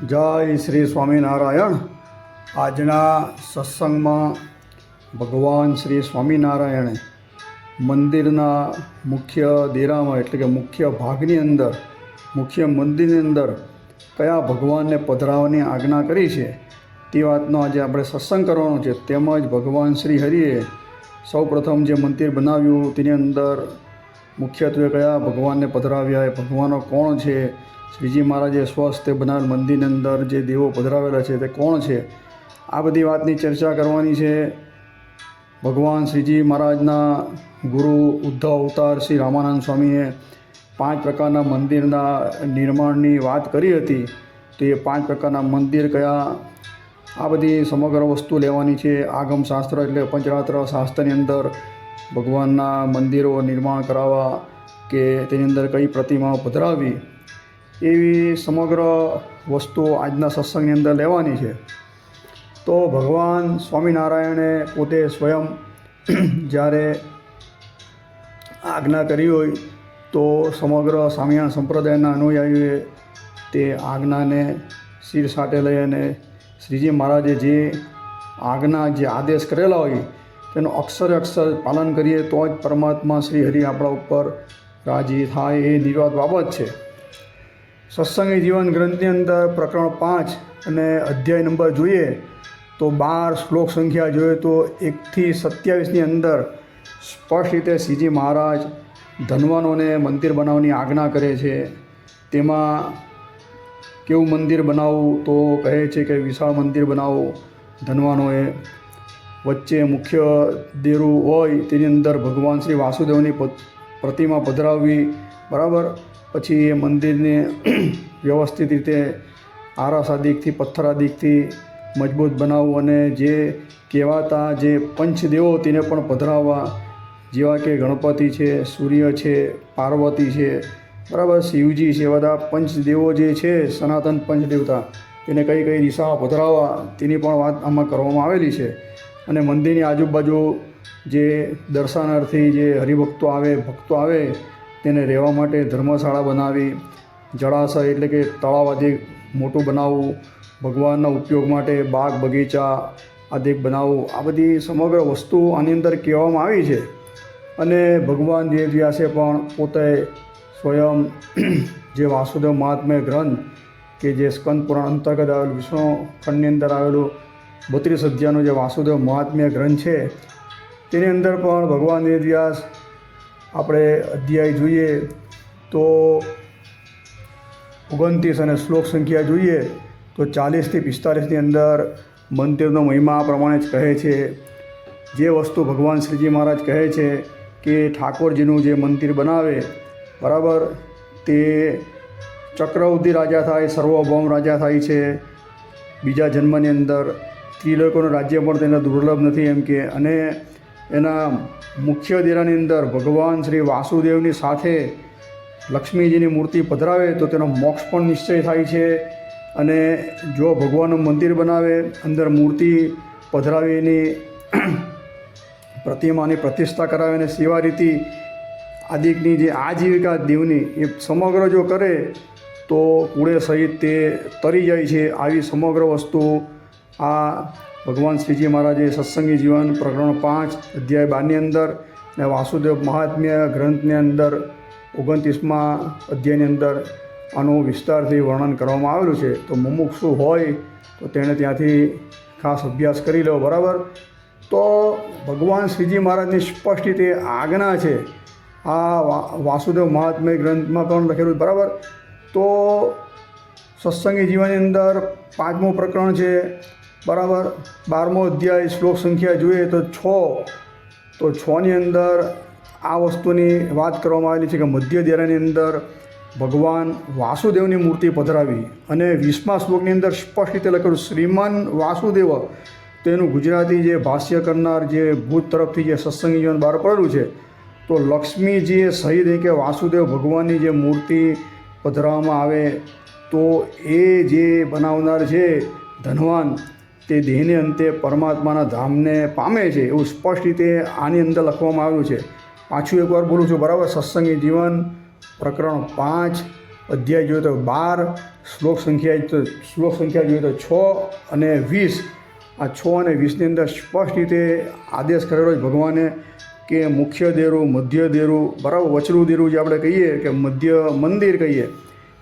જય શ્રી સ્વામિનારાયણ। આજના સત્સંગમાં ભગવાન શ્રી સ્વામિનારાયણે મંદિરના મુખ્ય દેરામાં એટલે કે મુખ્ય ભાગની અંદર, મુખ્ય મંદિરની અંદર કયા ભગવાનને પધરાવવાની આજ્ઞા કરી છે તે વાતનો આજે આપણે સત્સંગ કરવાનો છે। તેમજ ભગવાન શ્રી હરિએ સૌપ્રથમ જે મંદિર બનાવ્યું તેની અંદર મુખ્યત્વે કયા ભગવાનને પધરાવ્યા, એ ભગવાનો કોણ છે, શ્રીજી મહારાજે સ્વસ્તે બનાવેલ મંદિરની અંદર જે દેવો પધરાવેલા છે તે કોણ છે, આ બધી વાતની ચર્ચા કરવાની છે। ભગવાન શ્રીજી મહારાજના ગુરુ ઉદ્ધવ અવતાર શ્રી રામાનંદ સ્વામીએ 5 પ્રકારના મંદિરના નિર્માણની વાત કરી હતી। તો એ 5 પ્રકારના મંદિર કયા, આ બધી સમગ્ર વસ્તુ લેવાની છે। આગમ શાસ્ત્ર એટલે પંચરાત્ર શાસ્ત્રની અંદર ભગવાનના મંદિરો નિર્માણ કરાવવા કે તેની અંદર કઈ પ્રતિમાઓ પધરાવી, એવી સમગ્ર વસ્તુઓ આજના સત્સંગની અંદર લેવાની છે। તો ભગવાન સ્વામિનારાયણે પોતે સ્વયં જ્યારે આજ્ઞા કરી હોય તો સમગ્ર સ્વામિનારાયણ સંપ્રદાયના અનુયાયીઓએ તે આજ્ઞાને શિર સાટે લઈ અને શ્રીજી મહારાજે જે આજ્ઞા, જે આદેશ કરેલા હોય તેનું અક્ષરે અક્ષર પાલન કરીએ તો જ પરમાત્મા શ્રી હરિ આપણા ઉપર રાજી થાય, એ નિર્વાત બાબત છે। સત્સંગી જીવન ગ્રંથની અંદર પ્રકરણ 5 અને અધ્યાય નંબર જોઈએ તો 12 શ્લોક સંખ્યા જોઈએ તો 1 થી 27ની અંદર સ્પષ્ટ રીતે શ્રીજી મહારાજ ધનવાનોને મંદિર બનાવવાની આજ્ઞા કરે છે। તેમાં કેવું મંદિર બનાવવું તો કહે છે કે વિશાળ મંદિર બનાવો ધનવાનોએ, વચ્ચે મુખ્ય દેરું હોય તેની અંદર ભગવાન શ્રી વાસુદેવની પ્રતિમા પધરાવવી, બરાબર। પછી એ મંદિરને વ્યવસ્થિત રીતે આરાસાદિકથી, પથ્થરાદિકથી મજબૂત બનાવવું અને જે કહેવાતા જે પંચદેવો તેને પણ પધરાવવા, જેવા કે ગણપતિ છે, સૂર્ય છે, પાર્વતી છે, બરાબર, શિવજી છે, બધા પંચદેવો જે છે સનાતન પંચદેવતા, તેને કઈ કઈ દિશામાં પધરાવવા તેની પણ વાત આમાં કરવામાં આવેલી છે। અને મંદિરની આજુબાજુ જે દર્શનાર્થી જે હરિભક્તો આવે, ભક્તો આવે, તેને રહેવા માટે ધર્મશાળા બનાવી, જળાશય એટલે કે તળાવ આદિ મોટું બનાવવું, ભગવાનના ઉપયોગ માટે બાગ બગીચા આદિ બનાવવું, આ બધી સમગ્ર વસ્તુ આની અંદર કહેવામાં આવી છે। અને ભગવાન વેદવ્યાસે પણ પોતે સ્વયં જે વાસુદેવ મહાત્મ્ય ગ્રંથ કે જે સ્કંદ પુરાણ અંતર્ગત આવેલું, વિષ્ણુ ખંડની અંદર આવેલું 32 અધ્યાયનો જે વાસુદેવ મહાત્મ્ય ગ્રંથ છે તેની અંદર પણ ભગવાન વેદવ્યાસ, આપણે અધ્યાય જોઈએ તો 29 અને શ્લોક સંખ્યા જોઈએ તો 40 થી 45ની અંદર મંદિરનો મહિમા આ પ્રમાણે જ કહે છે। જે વસ્તુ ભગવાન શ્રીજી મહારાજ કહે છે કે ઠાકોરજીનું જે મંદિર બનાવે, બરાબર, તે ચક્રવર્તી રાજા થાય, સર્વભૌમ રાજા થાય છે બીજા જન્મની અંદર, ત્રિલોકોનું રાજ્ય પણ તેને દુર્લભ નથી એમ કે, અને એના મુખ્ય દેરાની અંદર ભગવાન શ્રી વાસુદેવની સાથે લક્ષ્મીજીની મૂર્તિ પધરાવે તો તેનો મોક્ષ પણ નિશ્ચય થાય છે। અને જો ભગવાનનું મંદિર બનાવે, અંદર મૂર્તિ પધરાવીની પ્રતિમાની પ્રતિષ્ઠા કરાવે અને સેવા રીતિ આદિકની જે આજીવિકા દેવની એ સમગ્ર જો કરે તો કુળે સહિત તે તરી જાય છે। આવી સમગ્ર વસ્તુ આ ભગવાન શ્રીજી મહારાજે સત્સંગી જીવન પ્રકરણ 5 અધ્યાય 12ની અંદર અને વાસુદેવ મહાત્મ્ય ગ્રંથની અંદર 29મા અધ્યાયની અંદર આનું વિસ્તારથી વર્ણન કરવામાં આવેલું છે। તો મુમુક્ષુ હોય તો તેણે ત્યાંથી ખાસ અભ્યાસ કરી લો, બરાબર। તો ભગવાન શ્રીજી મહારાજની સ્પષ્ટ રીતે આજ્ઞા છે આ વાસુદેવ મહાત્મ્ય ગ્રંથમાં પણ લખેલું, બરાબર। તો સત્સંગી જીવનની અંદર 5મું પ્રકરણ છે, બરાબર, 12મો અધ્યાય શ્લોક સંખ્યા જોઈએ તો 6, તો 6ની અંદર આ વસ્તુની વાત કરવામાં આવેલી છે કે મધ્ય દેરાની અંદર ભગવાન વાસુદેવની મૂર્તિ પધરાવી, અને 20મા શ્લોકની અંદર સ્પષ્ટ રીતે લખેલું શ્રીમાન વાસુદેવ, તેનું ગુજરાતી જે ભાષ્ય કરનાર જે ભૂત તરફથી જે સત્સંગી જીવન બહાર પડેલું છે, તો લક્ષ્મીજીએ સહિત કે વાસુદેવ ભગવાનની જે મૂર્તિ પધરાવવામાં આવે તો એ જે બનાવનાર છે ધનવાન, તે દેહને અંતે પરમાત્માના ધામને પામે છે, એવું સ્પષ્ટ રીતે આની અંદર લખવામાં આવ્યું છે। પાછું એકવાર બોલું છું, બરાબર, સત્સંગી જીવન પ્રકરણ 5 અધ્યાય જોઈએ તો 12, શ્લોક સંખ્યા જોઈએ તો 6 અને 20. આ 6 અને 20ની અંદર સ્પષ્ટ રીતે આદેશ કરેલો છે ભગવાને કે મુખ્ય દેરું, મધ્ય દેરું, બરાબર, વચલું દેરું જે આપણે કહીએ કે મધ્ય મંદિર કહીએ,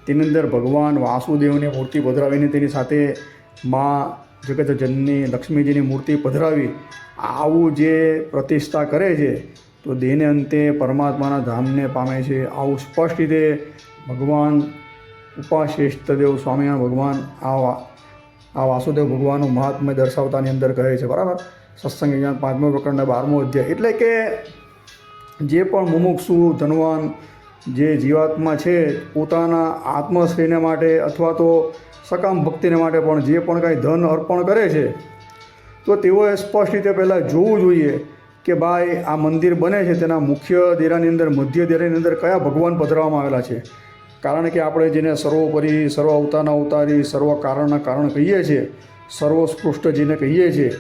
તેની અંદર ભગવાન વાસુદેવની મૂર્તિ પધરાવીને તેની સાથે મા જગત જનની લક્ષ્મીજીની મૂર્તિ પધરાવી આવું જે પ્રતિષ્ઠા કરે છે તો દેહને અંતે પરમાત્માના ધામને પામે છે. આવું સ્પષ્ટ રીતે ભગવાન ઉપાસ્ય ઇષ્ટદેવ સ્વામિનારાયણ ભગવાન આ વાસુદેવ ભગવાનનું મહાત્મ્ય દર્શાવતાની અંદર કહે છે, બરાબર. સત્સંગ વિજ્ઞાન 5મો પ્રકરણના 12મો અધ્યાય. એટલે કે જે પણ મુમુક્ષુ ધનવાન જે જીવાત્મા છે પોતાના આત્મશ્રેયને માટે અથવા તો સકામ ભક્તિને માટે પણ જે પણ કાંઈ ધન અર્પણ કરે છે તો તેઓએ સ્પષ્ટ રીતે પહેલાં જોવું જોઈએ કે ભાઈ આ મંદિર બને છે તેના મુખ્ય દેરાની અંદર, મધ્ય દેરાની અંદર કયા ભગવાન પધરાવવામાં આવેલા છે. કારણ કે આપણે જેને સર્વોપરી, સર્વ અવતારના અવતારી, સર્વ કારણના કારણ કહીએ છીએ, સર્વોત્કૃષ્ટ જેને કહીએ છીએ,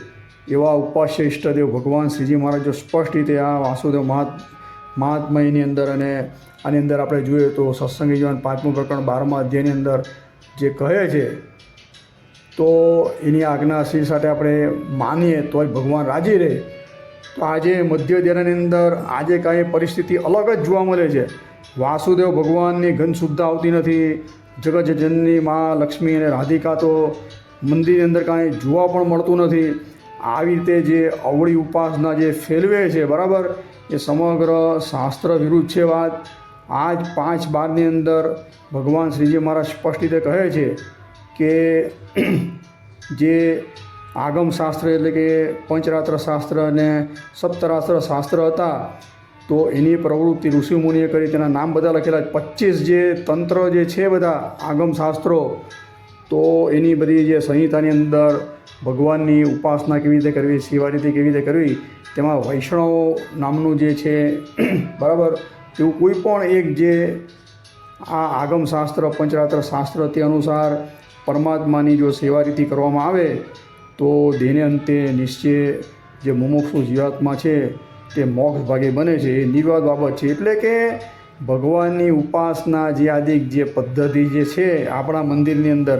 એવા ઉપાસ્ય ઇષ્ટદેવ ભગવાન શ્રીજી મહારાજ જો સ્પષ્ટ રીતે આ વાસુદેવ મહાત્મયની અંદર અને આની અંદર આપણે જોઈએ તો સત્સંગ વિજ્ઞાન 5મું પ્રકરણ 12મા અધ્યાયની અંદર જે કહે છે તો એની આજ્ઞા શ્રી સાથે આપણે માનીએ તો જ ભગવાન રાજી રહે. તો આજે મધ્ય દેરાની અંદર આજે કાંઈ પરિસ્થિતિ અલગ જ જોવા મળે છે. વાસુદેવ ભગવાનની ગંધ શુદ્ધ આવતી નથી. જગતજનની મા લક્ષ્મી અને રાધિકા તો મંદિરની અંદર કાંઈ જોવા પણ મળતું નથી. આવી રીતે જે અવળી ઉપાસના જે ફેલવે છે, બરાબર, એ સમગ્ર શાસ્ત્ર વિરુદ્ધ છે વાત. આજ 5:12ની અંદર ભગવાન શ્રીજી મહારાજ સ્પષ્ટ રીતે કહે છે કે જે આગમ શાસ્ત્ર એટલે કે પંચરાત્ર શાસ્ત્ર અને સપ્તરાત્ર શાસ્ત્ર હતા તો એની પ્રવૃત્તિ ઋષિમુનિએ કરી, તેના નામ બધા લખેલા 25 જે તંત્ર જે છે બધા આગમ શાસ્ત્રો, તો એની બધી જે સંહિતાની અંદર ભગવાનની ઉપાસના કેવી રીતે કરવી, સેવા રીતે કેવી રીતે કરવી, તેમાં વૈષ્ણવ નામનું જે છે બરાબર, તેવું કોઈ પણ એક જે આ આગમ શાસ્ત્ર, પંચરાત્ર શાસ્ત્ર તે અનુસાર પરમાત્માની જો સેવા રીતિ કરવામાં આવે તો દેહને અંતે નિશ્ચય જે મુમુક્ષુ જીવાત્મા છે તે મોક્ષ ભાગે બને છે. એ નિર્વાદ બાબત છે. એટલે કે ભગવાનની ઉપાસના જે આદિક જે પદ્ધતિ જે છે આપણા મંદિરની અંદર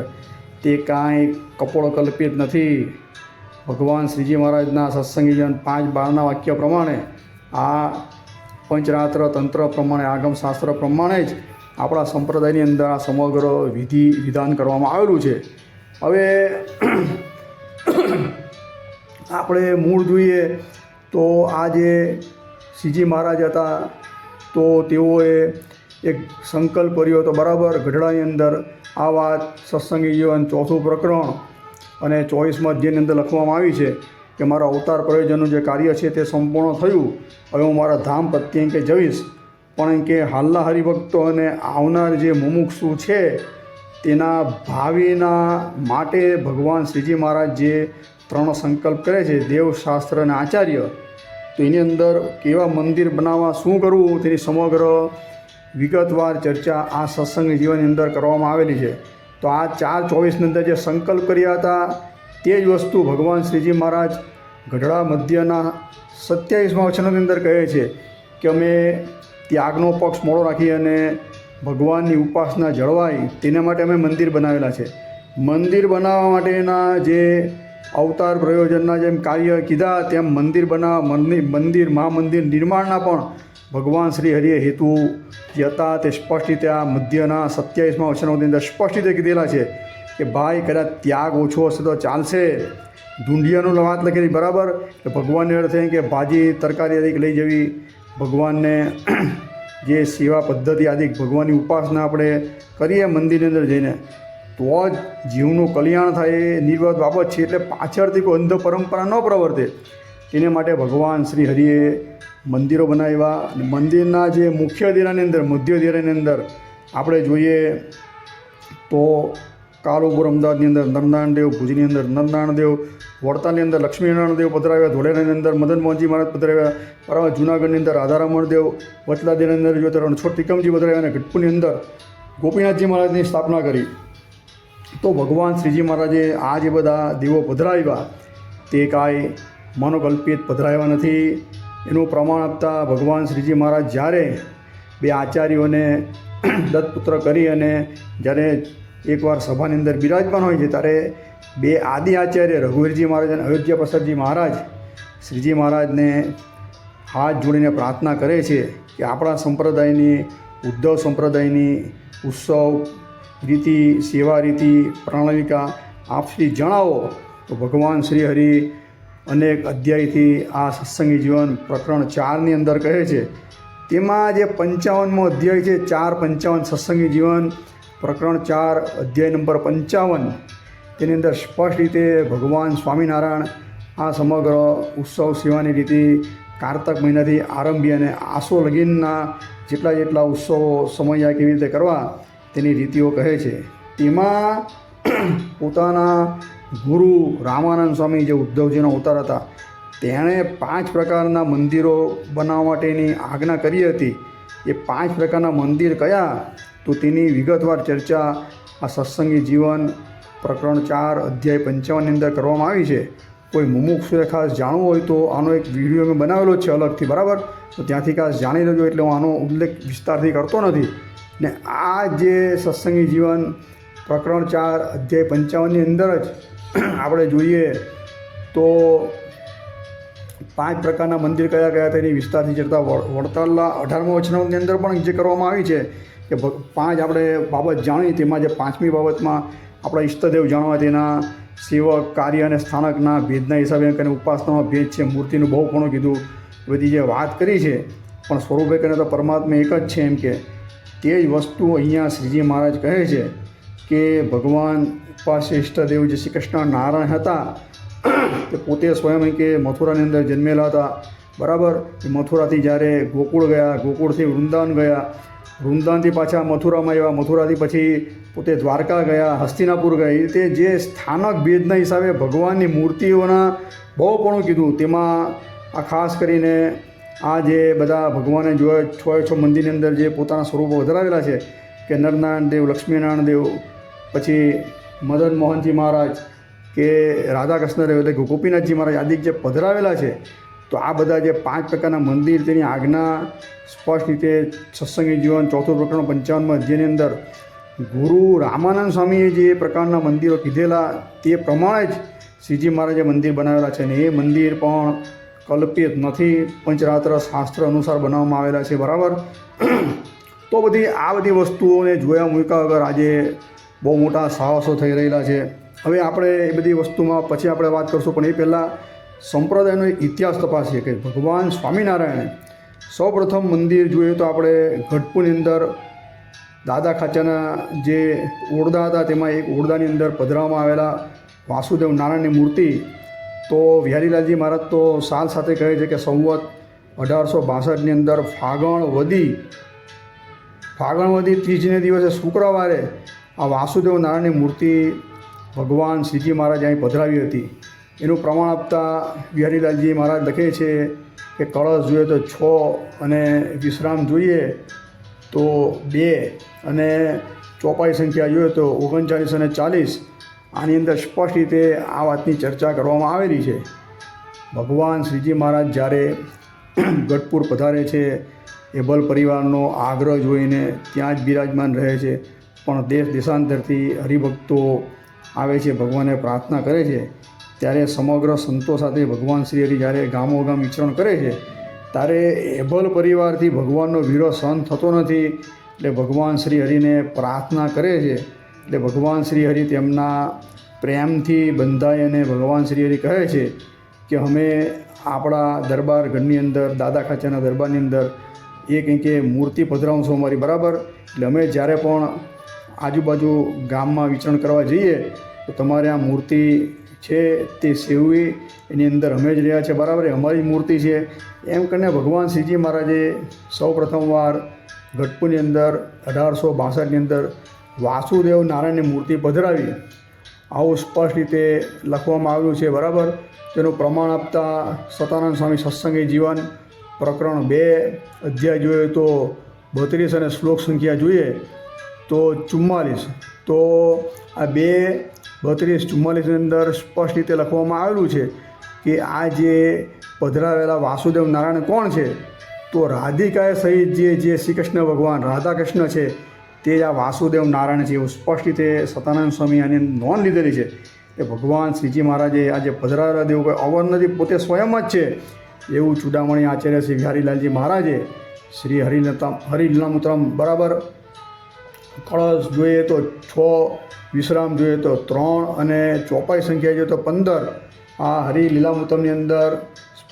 તે કાંઈ કપોળકલ્પિત નથી. ભગવાન શ્રીજી મહારાજના સત્સંગ વિજ્ઞાન 5:12ના વાક્ય પ્રમાણે આ પંચરાત્ર તંત્ર પ્રમાણે, આગમ શાસ્ત્ર પ્રમાણે જ આપણા સંપ્રદાયની અંદર આ સમગ્ર વિધિ વિધાન કરવામાં આવેલું છે. હવે આપણે મૂળ જોઈએ તો આ જે શ્રીજી મહારાજ હતા તો તેઓએ એક સંકલ્પ કર્યો હતો, બરાબર. ગઢડાની અંદર આ વાત સત્સંગ વિજ્ઞાન 4થું પ્રકરણ અને 24મા અધ્યાયની અંદર લખવામાં આવી છે કે મારા અવતાર પ્રયોજનનું જે કાર્ય છે તે સંપૂર્ણ થયું. હવે હું મારા ધામ પ્રત્યે કે જઈશ, પણ કે હાલના હરિભક્તો અને આવનાર જે મુમુક્ષુ છે તેના ભાવિના માટે ભગવાન શ્રીજી મહારાજ જે 3 સંકલ્પ કરે છે, દેવ, શાસ્ત્ર અને આચાર્ય, તો એની અંદર કેવા મંદિર બનાવવા, શું કરવું, તેની સમગ્ર વિગતવાર ચર્ચા આ સત્સંગ જીવનની અંદર કરવામાં આવેલી છે. તો આ 4:24ની અંદર જે સંકલ્પ કર્યા હતા તે જ વસ્તુ ભગવાન શ્રીજી મહારાજ ગઢડા મધ્યના 27મા વચનની અંદર કહે છે કે અમે ત્યાગનો પક્ષ મોડો રાખી અને ભગવાનની ઉપાસના જળવાય તેના માટે અમે મંદિર બનાવેલા છે. મંદિર બનાવવા માટેના જે અવતાર પ્રયોજનના જેમ કાર્ય કીધા તેમ મંદિર બનાવવા, મહામંદિર નિર્માણના પણ ભગવાન શ્રી હરિએ હેતુ જે હતા તે સ્પષ્ટ રીતે આ મધ્યના 27મા વચનોની અંદર સ્પષ્ટ રીતે કીધેલા છે કે ભાઈ કદાચ ત્યાગ ઓછો હશે તો ચાલશે. ઢૂંઢિયાનું વાત લખેલી, બરાબર, કે ભગવાનને અર્થ થાય કે ભાજી તરકારી આદિક લઈ જવી, ભગવાનને જે સેવા પદ્ધતિ આદિક ભગવાનની ઉપાસના આપણે કરીએ મંદિરની અંદર જઈને તો જ જીવનું કલ્યાણ થાય, એ નિર્વાદ બાબત છે. એટલે પાછળથી કોઈ અંધ પરંપરા ન પ્રવર્તે તેને માટે ભગવાન શ્રી હરિએ મંદિરો બનાવ્યા. મંદિરના જે મુખ્ય દેરાની અંદર, મધ્ય દેરાની અંદર આપણે જોઈએ તો કાલુપુર અમદાવાદની અંદર નરનારાયણ દેવ, ભુજની અંદર નરનારાયણ દેવ, વડતાલની અંદર લક્ષ્મીનારાયણ દેવ પધરાવ્યા, ધોળેરાની અંદર મદન મોહનજી મહારાજ પધરાવ્યા, બરાબર, જૂનાગઢની અંદર રાધારમણ દેવ, વચલાદેવની અંદર જોઈએ તો રણછોડ ટીકમજી પધરાવ્યા અને ગઢપુરની અંદર ગોપીનાથજી મહારાજની સ્થાપના કરી. તો ભગવાન શ્રીજી મહારાજે આ જે બધા દેવો પધરાવ્યા તે કાંઈ મનોકલ્પિત પધરાવ્યા નથી. એનું પ્રમાણ આપતા ભગવાન શ્રીજી મહારાજ જ્યારે 2 આચાર્યોને દત્તપુત્ર કરી અને જ્યારે એકવાર સભાની અંદર બિરાજમાન હોય છે ત્યારે બે આદિ આચાર્ય રઘુવીરજી મહારાજ અને અયોધ્યા પ્રસાદજી મહારાજ શ્રીજી મહારાજને હાથ જોડીને પ્રાર્થના કરે છે કે આપણા સંપ્રદાયની ઉદ્ધવ સંપ્રદાયની ઉત્સવ રીતિ સેવા રીતિ પ્રણાલિકા આપ શ્રી જણાવો. તો ભગવાન શ્રી હરિ અનેક અધ્યાયથી આ સત્સંગી જીવન પ્રકરણ 4ની અંદર કહે છે. તેમાં જે 55મો અધ્યાય છે 4:55 સત્સંગી જીવન પ્રકરણ 4 અધ્યાય નંબર 55, તેની અંદર સ્પષ્ટ રીતે ભગવાન સ્વામિનારાયણ આ સમગ્ર ઉત્સવ સેવાની રીતિ કારતક મહિનાથી આરંભી અને આસો લગીનના જેટલા ઉત્સવો સમય કેવી રીતે કરવા તેની રીતિઓ કહે છે. તેમાં પોતાના ગુરુ રામાનંદ સ્વામી જે ઉદ્ધવજીનો અવતાર હતા તેણે 5 પ્રકારના મંદિરો બનાવવા માટેની આજ્ઞા કરી હતી. એ 5 પ્રકારના મંદિર કયા, તો તેની વિગતવાર ચર્ચા આ સત્સંગી જીવન પ્રકરણ 4 અધ્યાય 55ની અંદર કરવામાં આવી છે. કોઈ મુમુક્ષુએ ખાસ જાણવું હોય તો આનો એક વિડીયો મેં બનાવેલો છે અલગથી, બરાબર, તો ત્યાંથી ખાસ જાણી લેજો. એટલે હું આનો ઉલ્લેખ વિસ્તારથી કરતો નથી. ને આ જે સત્સંગી જીવન પ્રકરણ 4 અધ્યાય 55ની અંદર જ આપણે જોઈએ તો 5 પ્રકારના મંદિર કયા કયા તેની વિસ્તારથી ચર્ચા વડતાલના 18મા વચનામૃતની અંદર પણ જે કરવામાં આવી છે કે 5 આપણે બાબત જાણી. તેમાં જે 5મી બાબતમાં આપણા ઈષ્ટદેવ જાણવા, તેના સેવક કાર્ય અને સ્થાનકના ભેદના હિસાબે કરીને ઉપાસનામાં ભેદ છે, મૂર્તિનું બહુ ઘણું કીધું, બધી જે વાત કરી છે. પણ સ્વરૂપે કરીને તો પરમાત્મા એક જ છે. એમ કે તે જ વસ્તુ અહીંયા શ્રીજી મહારાજ કહે છે કે ભગવાન ઉપાસ્ય ઈષ્ટદેવ જે શ્રી કૃષ્ણ નારાયણ હતા તે પોતે સ્વયં કે મથુરાની અંદર જન્મેલા હતા, બરાબર. મથુરાથી જ્યારે ગોકુળ ગયા, ગોકુળથી વૃંદાવન ગયા, વૃંદાવનથી પાછા મથુરામાં આવ્યા, મથુરાથી પછી પોતે દ્વારકા ગયા, હસ્તિનાપુર ગયા. એ રીતે જે સ્થાનક ભેદના હિસાબે ભગવાનની મૂર્તિઓના બહુ પણ કીધું. તેમાં આ ખાસ કરીને આ જે બધા ભગવાને જોયા 6 મંદિરની અંદર જે પોતાના સ્વરૂપો વધારાવેલા છે કે નરનારાયણ દેવ, લક્ષ્મીનારાયણ દેવ, પછી મદન મોહનજી મહારાજ કે રાધાકૃષ્ણ દેવ એટલે ગોપીનાથજી મહારાજ આદિ જે પધરાવેલા છે. તો આ બધા જે 5 પ્રકારના મંદિર તેની આજ્ઞા સ્પષ્ટ રીતે સત્સંગી જીવન 4 પ્રકરણ 55મા અધ્યાયની અંદર ગુરુ રામાનંદ સ્વામીએ જે પ્રકારના મંદિરો કીધેલા તે પ્રમાણે જ શ્રીજી મહારાજે મંદિર બનાવેલા છે. અને એ મંદિર પણ કલ્પિત નથી, પંચરાત્ર શાસ્ત્ર અનુસાર બનાવવામાં આવેલા છે, બરાબર. તો આ બધી વસ્તુઓને જોયા મૂક્યા વગર આજે બહુ મોટા સાહસો થઈ રહેલા છે. હવે આપણે એ બધી વસ્તુમાં પછી આપણે વાત કરશું, પણ એ પહેલાં સંપ્રદાયનો એક ઇતિહાસ તપાસીએ કે ભગવાન સ્વામિનારાયણે સૌપ્રથમ મંદિર જોઈએ તો આપણે ગઢપુરની અંદર દાદા ખાચાના જે ઓરડા હતા તેમાં એક ઓરડાની અંદર પધરાવવામાં આવેલા વાસુદેવ નારાયણની મૂર્તિ. તો વિહારીલાલજી મહારાજ તો સાલ સાથે કહે છે કે સંવત 1862ની અંદર ફાગણ વદી ત્રીજને દિવસે શુક્રવારે આ વાસુદેવ નારાયણની મૂર્તિ ભગવાન શ્રીજી મહારાજ અહીં પધરાવી હતી. એનું પ્રમાણ આપતા વિહારીલાલજી મહારાજ લખે છે કે કળશ જોઈએ તો 6 અને વિશ્રામ જોઈએ તો 2 અને ચોપાઈ સંખ્યા જોઈએ તો 39 અને 40. આની અંદર સ્પષ્ટ રીતે આ વાતની ચર્ચા કરવામાં આવેલી છે. ભગવાન શ્રીજી મહારાજ જ્યારે ગઢપુર પધારે છે, એબલ પરિવારનો આગ્રહ જોઈને ત્યાં જ બિરાજમાન રહે છે. પણ દેશ દેશાંતરથી હરિભક્તો આવે છે, ભગવાનને પ્રાર્થના કરે છે. ત્યારે સમગ્ર સંતો સાથે ભગવાન શ્રી હરિ જ્યારે ગામો ગામ વિચરણ કરે છે ત્યારે એબલ પરિવારથી ભગવાનનો વિરોધ સહન થતો નથી. એટલે ભગવાન શ્રી હરિને પ્રાર્થના કરે છે. એટલે ભગવાન શ્રી હરિ તેમના પ્રેમથી બંધાય અને ભગવાન શ્રી હરિ કહે છે કે અમે આપણા દરબાર ઘરની અંદર દાદા ખાચાના દરબારની અંદર કંઈક મૂર્તિ પધરાવશું અમારી, બરાબર. એટલે અમે જ્યારે પણ આજુબાજુ ગામમાં વિચરણ કરવા જઈએ તો તમારે આ મૂર્તિ છે તે સેવવી, એની અંદર અમે જ રહ્યા છે, બરાબર, એ અમારી મૂર્તિ છે. એમ કરીને ભગવાન શ્રીજી મહારાજે સૌ પ્રથમવાર ગઢપુરની અંદર 1862ની અંદર વાસુદેવ નારાયણની મૂર્તિ પધરાવી. આવું સ્પષ્ટ રીતે લખવામાં આવ્યું છે, બરાબર. તેનું પ્રમાણ આપતા સતાનંદ સ્વામી સત્સંગી જીવન પ્રકરણ 2 અધ્યાય જોઈએ તો 32 અને શ્લોક સંખ્યા જોઈએ તો 44. તો આ 2, 32, 44ની અંદર સ્પષ્ટ રીતે લખવામાં આવેલું છે કે આ જે પધરાવેલા વાસુદેવ નારાયણ કોણ છે, તો રાધિકાએ સહિત જે શ્રી કૃષ્ણ ભગવાન રાધાકૃષ્ણ છે તે જ આ વાસુદેવ નારાયણ છે. એવું સ્પષ્ટ રીતે સતાનંદ સ્વામી આની નોંધ લીધેલી છે કે ભગવાન શ્રીજી મહારાજે આજે પધરાવેલા દેવ કોઈ અવર નથી, પોતે સ્વયં જ છે. એવું ચૂડામણી આચાર્ય શ્રી બિહારીલાલજી મહારાજે શ્રી હરિલીલામૃતમ બરાબર કળશ જોઈએ તો 6, વિશ્રામ જોઈએ તો 3 અને ચોપાઈ સંખ્યા જોઈએ તો 15. આ હરિલીલામૃતમની અંદર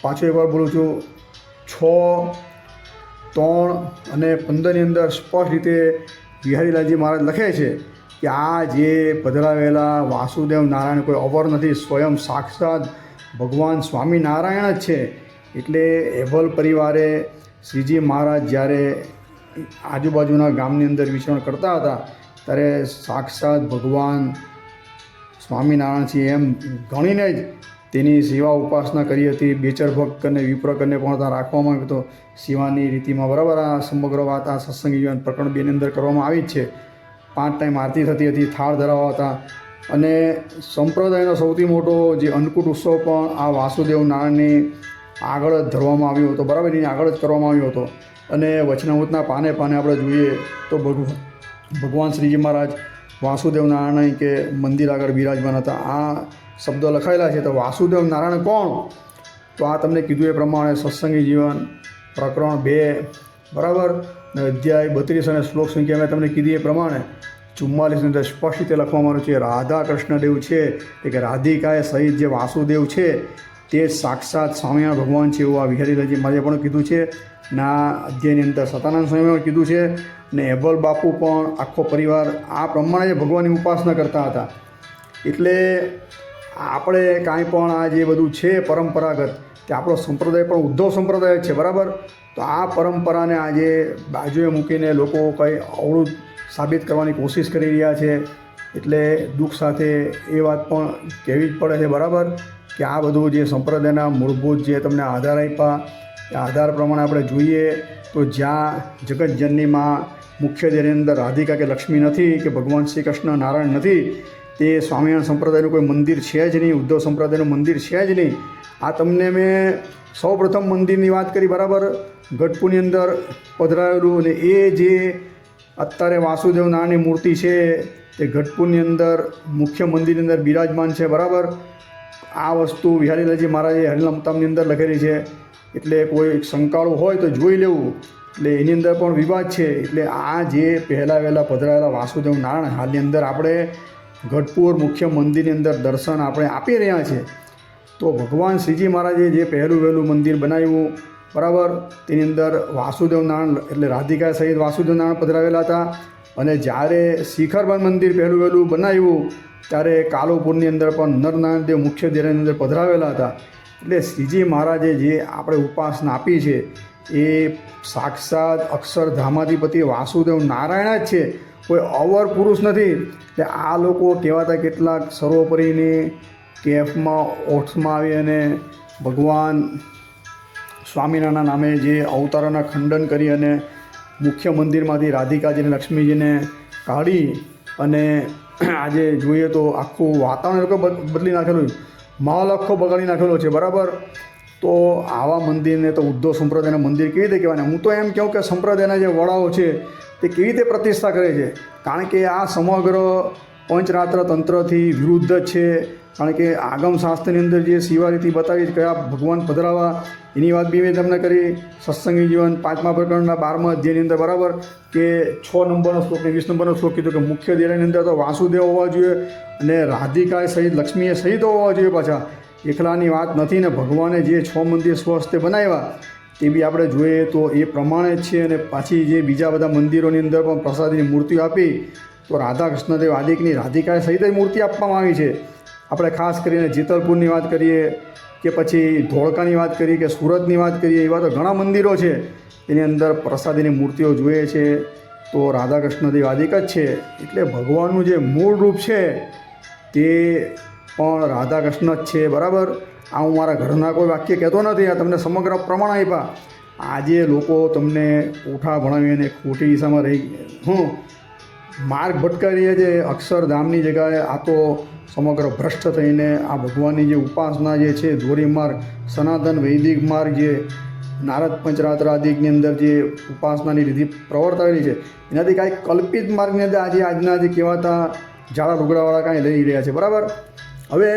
પાછું એકવાર બોલું છું, 6, 3 અને 15ની અંદર સ્પષ્ટ રીતે બિહારીલાલજી મહારાજ લખે છે કે આ જે પધરાવેલા વાસુદેવ નારાયણ કોઈ અવર નથી, સ્વયં સાક્ષાત ભગવાન સ્વામિનારાયણ જ છે. એટલે એભલ પરિવારે શ્રીજી મહારાજ જ્યારે આજુબાજુના ગામની અંદર વિચરણ કરતા હતા ત્યારે સાક્ષાત ભગવાન સ્વામિનારાયણ છે એમ ગણીને જ તેની સેવા ઉપાસના કરી હતી. બેચર ભક્ત કરીને વિપ્ર કરીને પણ ત્યાં રાખવામાં આવ્યો હતો સેવાની રીતિમાં. બરાબર, આ સમગ્ર વાત આ સત્સંગી જીવન પ્રકરણ 2ની અંદર કરવામાં આવી જ છે. 5 ટાઈમ આરતી થતી હતી, થાળ ધરાવવા હતા. અને સંપ્રદાયનો સૌથી મોટો જે અન્નકૂટ ઉત્સવ પણ આ વાસુદેવ નારાયણની આગળ જ ધરવામાં આવ્યો હતો. બરાબર, એની આગળ જ કરવામાં આવ્યો હતો. અને વચનામૃતના પાને આપણે જોઈએ તો ભગવાન શ્રીજી મહારાજ વાસુદેવ નારાયણ કે મંદિર આગળ બિરાજમાન હતા. આ શબ્દો લખાયેલા છે. તો વાસુદેવ નારાયણ કોણ? તો આ તમને કીધું એ પ્રમાણે સત્સંગી જીવન પ્રકરણ 2 બરાબર અધ્યાય 32 અને શ્લોક સંખ્યા મેં તમને કીધી એ પ્રમાણે 44ની અંદર સ્પષ્ટ રીતે લખવામાં આવ્યું છે. રાધા કૃષ્ણદેવ છે કે રાધિકાએ સહિત જે વાસુદેવ છે તે સાક્ષાત સ્વામિનારાયણ ભગવાન છે એવું આ બિહારીલાલજી મહારાજે પણ કીધું છે. ના અધ્યાયની અંદર સતાનંદ સ્વામીએ પણ કીધું છે. ને એબલ બાપુ પણ આખો પરિવાર આ પ્રમાણે જ ભગવાનની ઉપાસના કરતા હતા. એટલે આપણે કાંઈ પણ આ જે બધું છે પરંપરાગત કે આપણો સંપ્રદાય પણ ઉદ્ધવ સંપ્રદાય જ છે. બરાબર, તો આ પરંપરાને આજે બાજુએ મૂકીને લોકો કંઈ અવળું સાબિત કરવાની કોશિશ કરી રહ્યા છે. એટલે દુઃખ સાથે એ વાત પણ કહેવી જ પડે છે. બરાબર, કે આ બધું જે સંપ્રદાયના મૂળભૂત જે તમને આધાર આપ્યા એ આધાર પ્રમાણે આપણે જોઈએ તો જ્યાં જગતજનનીમાં મુખ્ય જેની અંદર રાધિકા કે લક્ષ્મી નથી, કે ભગવાન શ્રી કૃષ્ણ નારાયણ નથી, તે સ્વામિનારાયણ સંપ્રદાયનું કોઈ મંદિર છે જ નહીં, ઉદ્ધવ સંપ્રદાયનું મંદિર છે જ નહીં. આ તમને મેં સૌપ્રથમ મંદિરની વાત કરી. બરાબર, ગઢપુરની અંદર પધરાવેલું. અને એ જે અત્યારે વાસુદેવ નારાયણની મૂર્તિ છે તે ગઢપુરની અંદર મુખ્ય મંદિરની અંદર બિરાજમાન છે. બરાબર, આ વસ્તુ બિહારીલાલજી મહારાજે હરિલીલામૃતમની અંદર લખેલી છે. એટલે કોઈ શંકાળું હોય તો જોઈ લેવું. એટલે એની અંદર પણ વિવાદ છે. એટલે આ જે વહેલા પધરાયેલા વાસુદેવ નારાયણ હાલની અંદર આપણે ગઢપુર મુખ્ય મંદિરની અંદર દર્શન આપણે આપી રહ્યા છે. તો ભગવાન શ્રીજી મહારાજે જે વહેલું મંદિર બનાવ્યું, બરાબર, તેની અંદર વાસુદેવ નારાયણ એટલે રાધિકા સહિત વાસુદેવ નારાયણ પધરાવેલા હતા. અને જ્યારે શિખરબાન મંદિર વહેલું બનાવ્યું ત્યારે કાલુપુરની અંદર પણ નરનારાયણ દેવ મુખ્ય દેરાની અંદર પધરાવેલા હતા. એટલે શ્રીજી મહારાજે જે આપણે ઉપાસના આપી છે એ સાક્ષાત અક્ષરધામાધિપતિ વાસુદેવ નારાયણ જ છે, કોઈ અવર પુરુષ નથી. એટલે આ લોકો કહેવાતા કેટલાક સર્વોપરીની કેફમાં ઓઠમાં આવી અને ભગવાન સ્વામિનારાયણના નામે જે અવતારોના ખંડન કરી અને મુખ્ય મંદિરમાંથી રાધિકાજીને લક્ષ્મીજીને કાઢી અને આજે જોઈએ તો આખું વાતાવરણ બદલી નાખેલું, માહોલ આખો બગાડી નાખેલો છે. બરાબર, તો આવા મંદિરને તો ઉદ્ધવ સંપ્રદાયના મંદિર કેવી રીતે કહેવાય? હું તો એમ કહું કે સંપ્રદાયના જે વડાઓ છે તે કેવી રીતે પ્રતિષ્ઠા કરે છે? કારણ કે આ સમગ્ર પંચરાત્ર તંત્રથી વિરુદ્ધ જ છે. કારણ કે આગમ શાસ્ત્રની અંદર જે શિવારીથી બતાવી કયા ભગવાન પધરાવા એની વાત બી મેં તમને કરી. સત્સંગી જીવન 5મા પ્રકરણના 12મા અધ્યાયની અંદર બરાબર કે 6 નંબરનો શ્લોક ને 20 નંબરનો શ્લોક કીધું કે મુખ્ય દેરાની અંદર તો વાસુદેવ હોવા જોઈએ અને રાધિકાએ સહિત લક્ષ્મીએ સહિત હોવા જોઈએ. પાછા એકલાની વાત નથી. ને ભગવાને જે 6 મંદિર સ્વસ્તે બનાવ્યા તે બી આપણે જોઈએ તો એ પ્રમાણે જ છે. અને પાછી જે બીજા બધા મંદિરોની અંદર પણ પ્રસાદીની મૂર્તિઓ આપી તો રાધા કૃષ્ણદેવ આદિકની રાધિકાએ સહિત જ મૂર્તિ આપવામાં આવી છે. આપણે ખાસ કરીને જેતલપુરની વાત કરીએ કે પછી ધોળકાની વાત કરીએ કે સુરતની વાત કરીએ, એવા તો ઘણા મંદિરો છે એની અંદર પ્રસાદીની મૂર્તિઓ જોઈએ છે તો રાધા કૃષ્ણદેવ આદિક જ છે. એટલે ભગવાનનું જે મૂળ રૂપ છે તે પણ રાધા કૃષ્ણ જ છે. બરાબર, આ હું મારા ઘરના કોઈ વાક્ય કહેતો નથી, આ તમને સમગ્ર પ્રમાણ આપ્યા. આજે લોકો તમને ઓઠા ભણાવીને ખોટી દિશામાં રહી માર્ગ ભટકાઈ રહ્યા છે. અક્ષરધામની જગ્યાએ આ તો સમગ્ર ભ્રષ્ટ થઈને આ ભગવાનની જે ઉપાસના જે છે દોરી માર્ગ, સનાતન વૈદિક માર્ગ જે નારદ પંચરાત્રાદિકની અંદર જે ઉપાસનાની વિધિ પ્રવર્તાવેલી છે એનાથી કાંઈ કલ્પિત માર્ગની અંદર આજના જે કહેવાતા ઝાડા લુગડાવાળા કાંઈ લઈ રહ્યા છે, બરાબર. હવે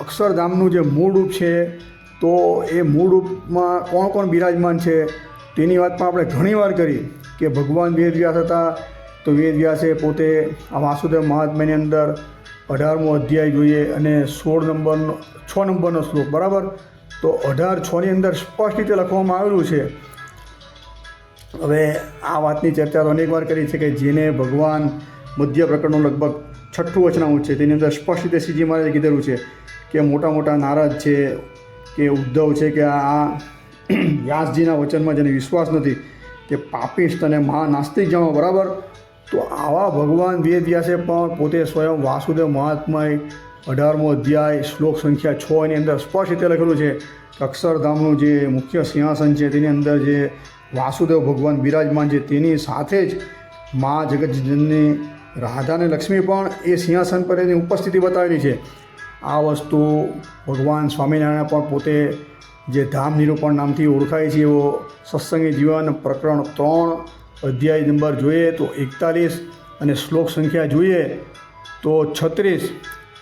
અક્ષરધામનું જે મૂળ રૂપ છે તો એ મૂળ રૂપમાં કોણ કોણ બિરાજમાન છે તેની વાત પણ આપણે ઘણીવાર કરી કે ભગવાન વેદવ્યાસ હતા, તો વેદવ્યાસે પોતે આ વાસુદેવ મહાત્મ્યની અંદર 18મો અધ્યાય જોઈએ અને 6 નંબરનો શ્લોક, બરાબર. તો 18:6ની અંદર સ્પષ્ટ રીતે લખવામાં આવેલું છે. હવે આ વાતની ચર્ચા તો અનેક વાર કરી છે કે જેને ભગવાન મધ્ય પ્રકરણનું લગભગ 6ઠું વચનામૃત છે તેની અંદર સ્પષ્ટ રીતે શ્રીજી મહારાજે કીધેલું છે કે મોટા મોટા નારદ છે કે ઉદ્ધવ છે કે આ વ્યાસજીના વચનમાં જેને વિશ્વાસ નથી કે પાપિષ્ટ અને મહાનાસ્તિક જાણો, બરાબર. તો આવા ભગવાન વેદવ્યાસે પણ પોતે સ્વયં વાસુદેવ મહાત્મય 18મો અધ્યાય શ્લોક સંખ્યા 6 એની અંદર સ્પષ્ટ રીતે લખેલું છે કે અક્ષરધામનું જે મુખ્ય સિંહાસન છે તેની અંદર જે વાસુદેવ ભગવાન બિરાજમાન છે તેની સાથે જ મા જગતજનની રાધા અને લક્ષ્મી પણ એ સિંહાસન પર એની ઉપસ્થિતિ બતાવેલી છે. આ વસ્તુ ભગવાન સ્વામિનારાયણ પણ પોતે જે ધામ નિરૂપણ નામથી ઓળખાય છે એવો સત્સંગી જીવન પ્રકરણ 3 અધ્યાય નંબર જોઈએ તો 41 અને શ્લોક સંખ્યા જોઈએ તો 36,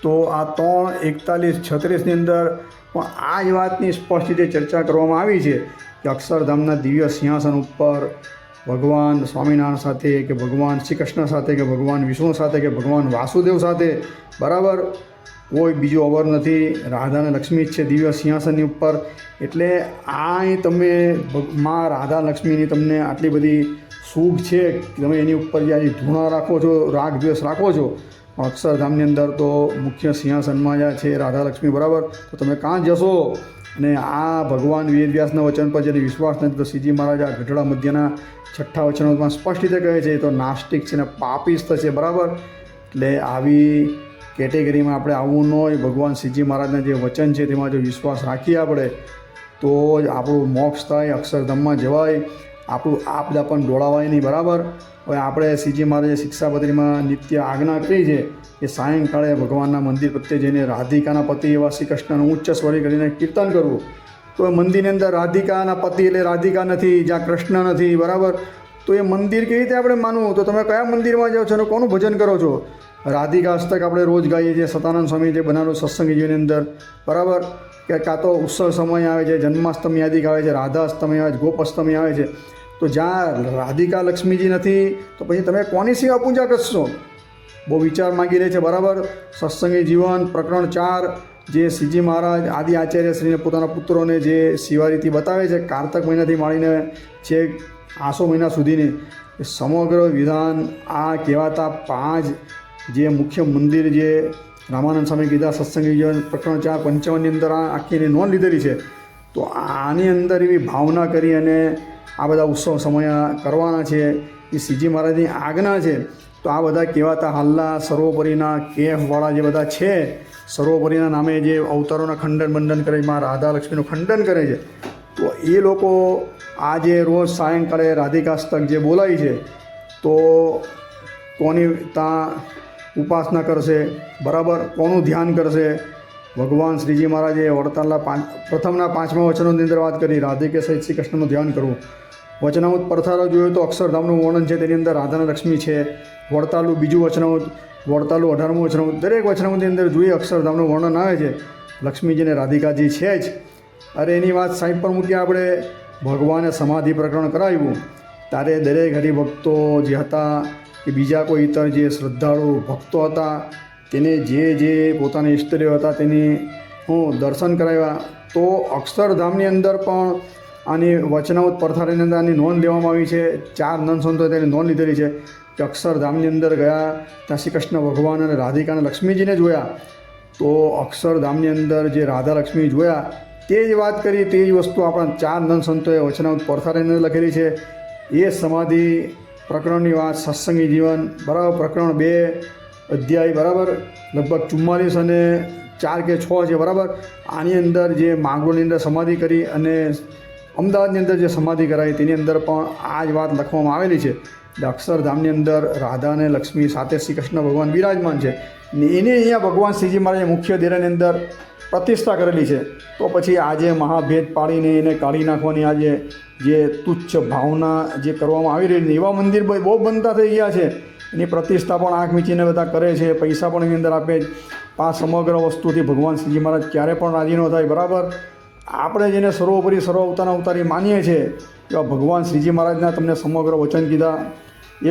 તો આ 3, 41, 36ની અંદર પણ આ જ વાતની સ્પષ્ટ રીતે ચર્ચા કરવામાં આવી છે કે અક્ષરધામના દિવ્ય સિંહાસન ઉપર ભગવાન સ્વામિનારાયણ સાથે કે ભગવાન શ્રી કૃષ્ણ સાથે કે ભગવાન વિષ્ણુ સાથે કે ભગવાન વાસુદેવ સાથે, બરાબર, કોઈ બીજો અવર નથી. રાધા અને લક્ષ્મી જ છે દિવ્ય સિંહાસનની ઉપર. એટલે આ તમે માં રાધા લક્ષ્મીની તમને આટલી બધી સુખ છે કે તમે એની ઉપર જે ધૂણા રાખો છો, રાગ દ્વેષ રાખો છો, અક્ષરધામની અંદર તો મુખ્ય સિંહાસનમાં જ્યાં છે રાધા લક્ષ્મી, બરાબર. તો તમે કાં જશો અને આ ભગવાન વેદવ્યાસના વચન પર જેને વિશ્વાસ નથી તો શ્રીજી મહારાજ આ ગઢડા મધ્યના 6ઠ્ઠા વચનોમાં સ્પષ્ટ રીતે કહે છે તો નાસ્તિક છે ને પાપિસ્ત છે, બરાબર. એટલે આવી કેટેગરીમાં આપણે આવવું ન હોય. ભગવાન શ્રીજી મહારાજના જે વચન છે તેમાં જો વિશ્વાસ રાખીએ આપણે તો જ આપણું મોક્ષ થાય, અક્ષરધામમાં જવાય, આપણું આપદા પણ દોડાવાય નહીં, બરાબર. હવે આપણે શ્રીજી મહારાજે શિક્ષાપત્રીમાં નિત્ય આજ્ઞા કરી છે કે સાયંકાળે ભગવાનના મંદિર પ્રત્યે જઈને રાધિકાના પતિ એવા શ્રી કૃષ્ણનું ઉચ્ચ સ્વરે કરીને કીર્તન કરવું. તો એ મંદિરની અંદર રાધિકાના પતિ એટલે રાધિકા નથી, જ્યાં કૃષ્ણ નથી, બરાબર. તો એ મંદિર કેવી રીતે આપણે માનવું? તો તમે કયા મંદિરમાં જાઓ છો અને કોનું ભજન કરો છો? રાધિકા અષ્ટક આપણે રોજ ગાઈએ છીએ, સતાનંદ સ્વામી જે બનાવેલું સત્સંગીજીની અંદર, બરાબર. કે કાં તો ઉત્સવ સમય આવે છે, જન્માષ્ટમી આદિક આવે છે, રાધા અષ્ટમી આવે છે, ગોપાષ્ટમી આવે છે. તો જ્યાં રાધિકા લક્ષ્મીજી નથી તો પછી તમે કોની સેવા પૂજા કરશો? બહુ વિચાર માગી રહે છે, બરાબર. સત્સંગી જીવન પ્રકરણ 4 જે શ્રીજી મહારાજ આદિ આચાર્ય શ્રીને પોતાના પુત્રોને જે સેવારીતિ બતાવે છે કારતક મહિનાથી માંડીને છેક આસો મહિના સુધીની સમગ્ર વિધાન આ કહેવાતા 5 જે મુખ્ય મંદિર જે રામાનંદ સ્વામી કીધા સત્સંગી જીવન પ્રકરણ 4 55ની અંદર આ આખીની નોંધ લીધેલી છે. તો આની અંદર એવી ભાવના કરી અને આ બધા ઉત્સવ સમય કરવાના છે એ શ્રીજી મહારાજની આજ્ઞા છે. તો આ બધા કહેવાતા હાલના સર્વોપરીના કેફવાળા જે બધા છે, સર્વોપરીના નામે જે અવતારોના ખંડન બંધન કરે છે, માં રાધા લક્ષ્મીનું ખંડન કરે છે, તો એ લોકો આજે રોજ સાયંકાળે રાધિકાષ્ટક જે બોલાય છે તો કોની ત્યાં ઉપાસના કરશે, બરાબર, કોનું ધ્યાન કરશે? ભગવાન શ્રીજી મહારાજે વડતાલના પ્રથમના 5મા વચનોની અંદર વાત કરી રાધિકે સહિત શ્રી કૃષ્ણનું ધ્યાન કરવું. વચનામૃત પરથારો જોઈએ તો અક્ષરધામનું વર્ણન છે, તેની અંદર રાધા લક્ષ્મી છે. વડતાલનું બીજું વચનામૃત, વડતાલનું 18મું વચનામૃત, દરેક વચનામૃતની અંદર જોઈએ અક્ષરધામનું વર્ણન આવે છે. લક્ષ્મીજીને રાધિકાજી છે જ. અરે એની વાત સાઈડ પર મૂકી આપણે ભગવાને સમાધિ પ્રકરણ કરાવ્યું ત્યારે દરેક હરિભક્તો જે હતા કે બીજા કોઈ ઇતર જે શ્રદ્ધાળુ ભક્તો હતા તેને જે પોતાના ઇષ્ટદેવ હતા તેની દર્શન કરાવ્યા. તો અક્ષરધામની અંદર પણ આની વચનામૃત પરથારીની અંદર આની નોંધ લેવામાં આવી છે. 4 નંદ સંતોએ તેની નોંધ લીધેલી છે કે અક્ષરધામની અંદર ગયા ત્યાં શ્રી કૃષ્ણ ભગવાન અને રાધિકા અને લક્ષ્મીજીને જોયા. તો અક્ષરધામની અંદર જે રાધા લક્ષ્મી જોયા તે જ વાત કરી, તે જ વસ્તુ આપણા 4 નંદ સંતોએ વચનામૃત પરથારીની અંદર લખેલી છે. એ સમાધિ પ્રકરણની વાત સત્સંગી જીવન, બરાબર, પ્રકરણ 2 અધ્યાય, બરાબર, લગભગ 44 અને 4 કે 6 છે, બરાબર. આની અંદર જે માંગરોળની અંદર સમાધિ કરી અને અમદાવાદની અંદર જે સમાધિ કરાવી તેની અંદર પણ આ જ વાત લખવામાં આવેલી છે. અક્ષરધામની અંદર રાધા અને લક્ષ્મી સાથે શ્રી કૃષ્ણ ભગવાન બિરાજમાન છે. ને એને અહીંયા ભગવાન શ્રીજી મહારાજે મુખ્ય દેરાની અંદર પ્રતિષ્ઠા કરેલી છે. તો પછી આજે મહાભેદ પાડીને એને કાઢી નાખવાની આજે જે તુચ્છ ભાવના જે કરવામાં આવી રહી છે, એવા મંદિર બહુ બનતા થઈ ગયા છે. એની પ્રતિષ્ઠા પણ આંખ મીચીને બધા કરે છે, પૈસા પણ એની અંદર આપે. આ સમગ્ર વસ્તુથી ભગવાન શ્રીજી મહારાજ ક્યારે પણ રાજી ન થાય. બરાબર, આપણે જેને સર્વોપરી સર્વ અવતારના અવતારી માનીએ છીએ એવા ભગવાન શ્રીજી મહારાજના તમને સમગ્ર વચન કીધા.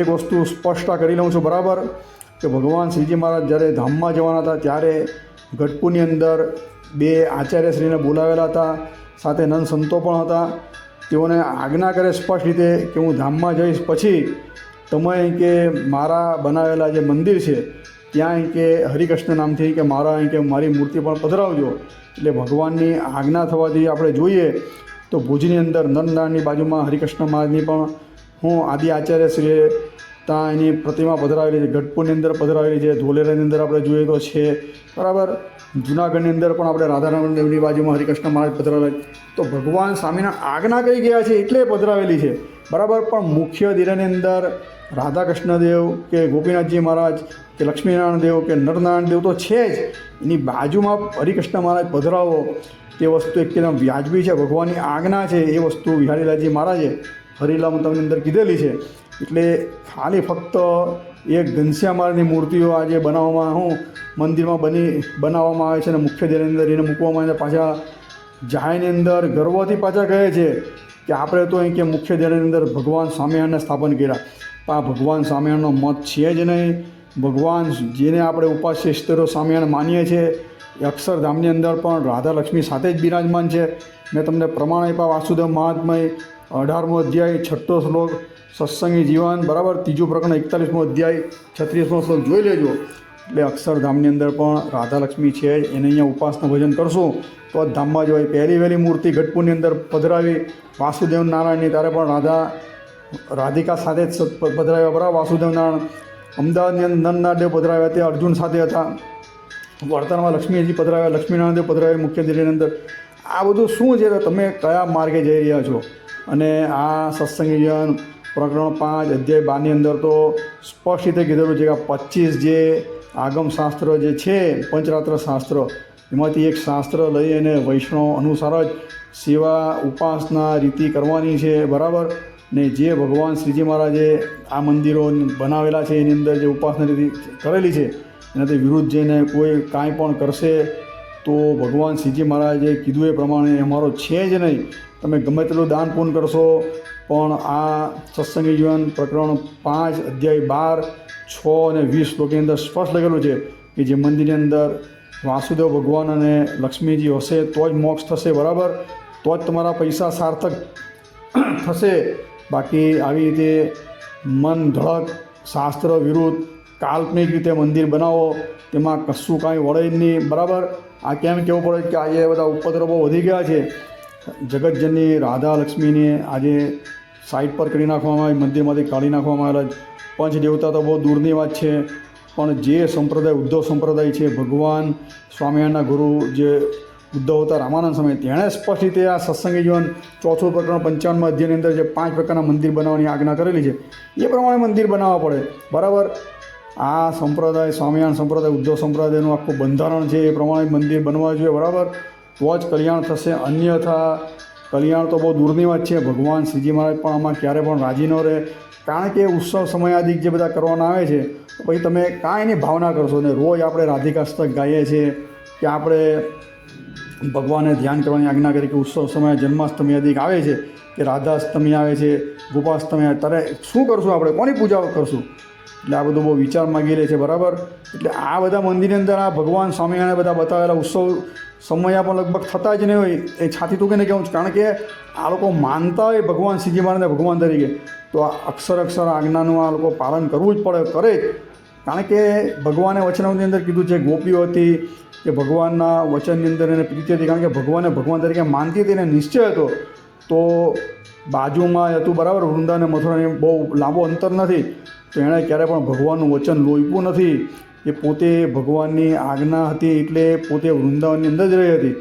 એક વસ્તુ સ્પષ્ટ કરી લઉં છું. બરાબર, કે ભગવાન શ્રીજી મહારાજ જ્યારે ધામમાં જવાના હતા ત્યારે ગઢપુરની અંદર 2 આચાર્યશ્રીને બોલાવેલા હતા, સાથે નંદ સંતો પણ હતા. તેઓને આજ્ઞા કરે સ્પષ્ટ રીતે કે હું ધામમાં જઈશ, પછી તમે કે મારા બનાવેલા જે મંદિર છે ત્યાં કે હરિકૃષ્ણ નામથી કે મારા કે મારી મૂર્તિ પણ પધરાવજો. એટલે ભગવાનની આજ્ઞા થવાથી આપણે જોઈએ તો ભુજની અંદર નરનાળની બાજુમાં હરિકૃષ્ણ મહારાજની પણ હું આદિ આચાર્યશ્રીએ ત્યાં એની પ્રતિમા પધરાવેલી છે. ગઢપુરની અંદર પધરાવેલી છે, ધોલેરાની અંદર આપણે જોઈએ તો છે. બરાબર, જૂનાગઢની અંદર પણ આપણે રાધારમણ દેવની બાજુમાં હરિકૃષ્ણ મહારાજ પધરાવેલા. તો ભગવાન સ્વામીના આજ્ઞા કઈ ગયા છે એટલે પધરાવેલી છે. બરાબર, પણ મુખ્ય દિરાની અંદર રાધાકૃષ્ણ દેવ કે ગોપીનાથજી મહારાજ કે લક્ષ્મીનારાયણ દેવ કે નરનારાયણ દેવ તો છે જ, એની બાજુમાં હરિકૃષ્ણ મહારાજ પધરાવો તે વસ્તુ એકદમ વ્યાજબી છે, ભગવાનની આજ્ઞા છે. એ વસ્તુ વિહારીલાલજી મહારાજે હરિલામતમની અંદર કીધેલી છે. એટલે ખાલી ફક્ત એક ઘનશ્યામ મહારાજની મૂર્તિઓ આજે બનાવવામાં મંદિરમાં બનાવવામાં આવે છે અને મુખ્ય દેરની અંદર એને મૂકવામાં આવે. પાછા જાહેરની અંદર ગર્વથી પાછા કહે છે કે આપણે તો અહીં કે મુખ્ય દેરની અંદર ભગવાન સ્વામિનારાયણને સ્થાપન કર્યા. આ ભગવાન સ્વામિનારાયણનો મત છે જ નહીં. ભગવાન જેને આપણે ઉપાસ્ય ઈષ્ટદેવ સ્વામિનારાયણ માનીએ છીએ એ અક્ષરધામની અંદર પણ રાધા લક્ષ્મી સાથે જ બિરાજમાન છે. મેં તમને પ્રમાણ આપ્યા વાસુદેવ મહાત્મય 18મો અધ્યાય 6ઠ્ઠો શ્લોક સત્સંગી જીવન. બરાબર, 3જું પ્રકરણ 41મો અધ્યાય 36મો શ્લોક જોઈ લેજો. એટલે અક્ષરધામની અંદર પણ રાધા લક્ષ્મી છે, એને અહીંયા ઉપાસના ભજન કરશું તો જ ધામમાં જવાય. પહેલી વહેલી મૂર્તિ ગઢપુરની અંદર પધરાવી વાસુદેવ નારાયણની, ત્યારે પણ રાધિકા સાથે જ પધરાવ્યા. બરાબર, વાસુદેવ નારાયણ. અમદાવાદની અંદર નરનારાયણ દેવ પધરાવ્યા, તે અર્જુન સાથે હતા. વર્તનમાં લક્ષ્મીજી પધરાવ્યા, લક્ષ્મીનારાયણ દેવ પધરાવ્યા મુખ્ય દિલ્હીની અંદર. આ બધું શું છે કે તમે કયા માર્ગે જઈ રહ્યા છો? અને આ સત્સંગી જીવન પ્રકરણ 5 અધ્યાય 12ની અંદર તો સ્પષ્ટ રીતે કીધેલું છે કે 25 જે આગમ શાસ્ત્ર જે છે, પંચરાત્ર શાસ્ત્ર, એમાંથી એક શાસ્ત્ર લઈ અને વૈષ્ણવ અનુસાર જ સેવા ઉપાસના રીતિ કરવાની છે. બરાબર, ને જે ભગવાન શ્રીજી મહારાજે આ મંદિરો બનાવેલા છે એની અંદર જે ઉપાસના રીતિ કરેલી છે એનાથી વિરુદ્ધ જઈને કોઈ કાંઈ પણ કરશે તો ભગવાન શ્રીજી મહારાજે કીધું એ પ્રમાણે અમારો છે જ નહીં. તમે ગમે તેટલું દાન પૂન કરશો પણ આ સત્સંગી જીવન પ્રકરણ 5 અધ્યાય 12, 6 અને 20 શ્લોકની અંદર સ્પષ્ટ લખેલું છે કે જે મંદિરની અંદર વાસુદેવ ભગવાન અને લક્ષ્મીજી હશે તો જ મોક્ષ થશે. બરાબર, તો જ તમારા પૈસા સાર્થક થશે. બાકી આવી રીતે મન ધડક શાસ્ત્ર વિરુદ્ધ કાલ્પનિક રીતે મંદિર બનાવો તેમાં કશું કાંઈ વળે જ નહીં. બરાબર, આ કેમ કહેવું પડે કે આજે બધા ઉપદ્રવો વધી ગયા છે. જગતજનની રાધા લક્ષ્મીને આજે સાઈડ પર કરી નાખવામાં આવી, મંદિરમાંથી કાઢી નાખવામાં આવેલા. પંચ દેવતા તો બહુ દૂરની વાત છે, પણ જે સંપ્રદાય ઉદ્ધવ સંપ્રદાય છે, ભગવાન સ્વામિનારાયણના ગુરુ જે ઉદ્ધવ હતા રામાનંદ સ્વામી, તેણે સ્પષ્ટ રીતે આ સત્સંગી જીવન 4થું પ્રકરણ 55મા અધ્યાયની અંદર જે 5 પ્રકારના મંદિર બનાવવાની આજ્ઞા કરેલી છે એ પ્રમાણે મંદિર બનાવવા પડે. બરાબર, આ સંપ્રદાય સ્વામિનારાયણ સંપ્રદાય ઉદ્ધવ સંપ્રદાયનું આખું બંધારણ છે, એ પ્રમાણે મંદિર બનવા જોઈએ. બરાબર, તો જ કલ્યાણ થશે. અન્યથા કલ્યાણ તો બહુ દૂરની વાત છે. ભગવાન શ્રીજી મહારાજ પણ આમાં ક્યારે પણ રાજી ન રહે. કારણ કે ઉત્સવ સમયાદિક જે બધા કરવાના આવે છે તો પછી તમે કાંઈ એની ભાવના કરશો ને રોજ આપણે રાધિકાષ્ટક ગાઈએ છીએ કે આપણે ભગવાનને ધ્યાન કરવાની આજ્ઞા કરી કે ઉત્સવ સમયે જન્માષ્ટમી આદિક આવે છે કે રાધાષ્ટમી આવે છે, ગોપાષ્ટમી આવે, ત્યારે શું કરશું આપણે, કોની પૂજા કરશું? એટલે આ બધું બહુ વિચાર માગી લે છે. બરાબર, એટલે આ બધા મંદિરની અંદર આ ભગવાન સ્વામિનારાયણ બધા બતાવેલા ઉત્સવ સમય પણ લગભગ થતા જ નહીં હોય. એ છાતી તૂકીને કહેવું છું, કારણ કે આ લોકો માનતા હોય ભગવાન શ્રીજી મહારાજને ભગવાન તરીકે, તો આ અક્ષર આજ્ઞાનું આ લોકો પાલન કરવું જ પડે, કરે જ. કારણ કે ભગવાને વચનની અંદર કીધું છે, ગોપીઓ હતી કે ભગવાનના વચનની અંદર એને પ્રીતિ હતી, કારણ કે ભગવાને ભગવાન તરીકે માનતી હતી એને નિશ્ચય હતો. તો બાજુમાં હતું, બરાબર, વૃંદા અને મથુરાની બહુ લાંબો અંતર નથી, તો એણે ક્યારે પણ ભગવાનનું વચન લોપ્યું નથી. એ પોતે ભગવાનની આજ્ઞા હતી એટલે પોતે વૃંદાવનની અંદર જ રહી હતી,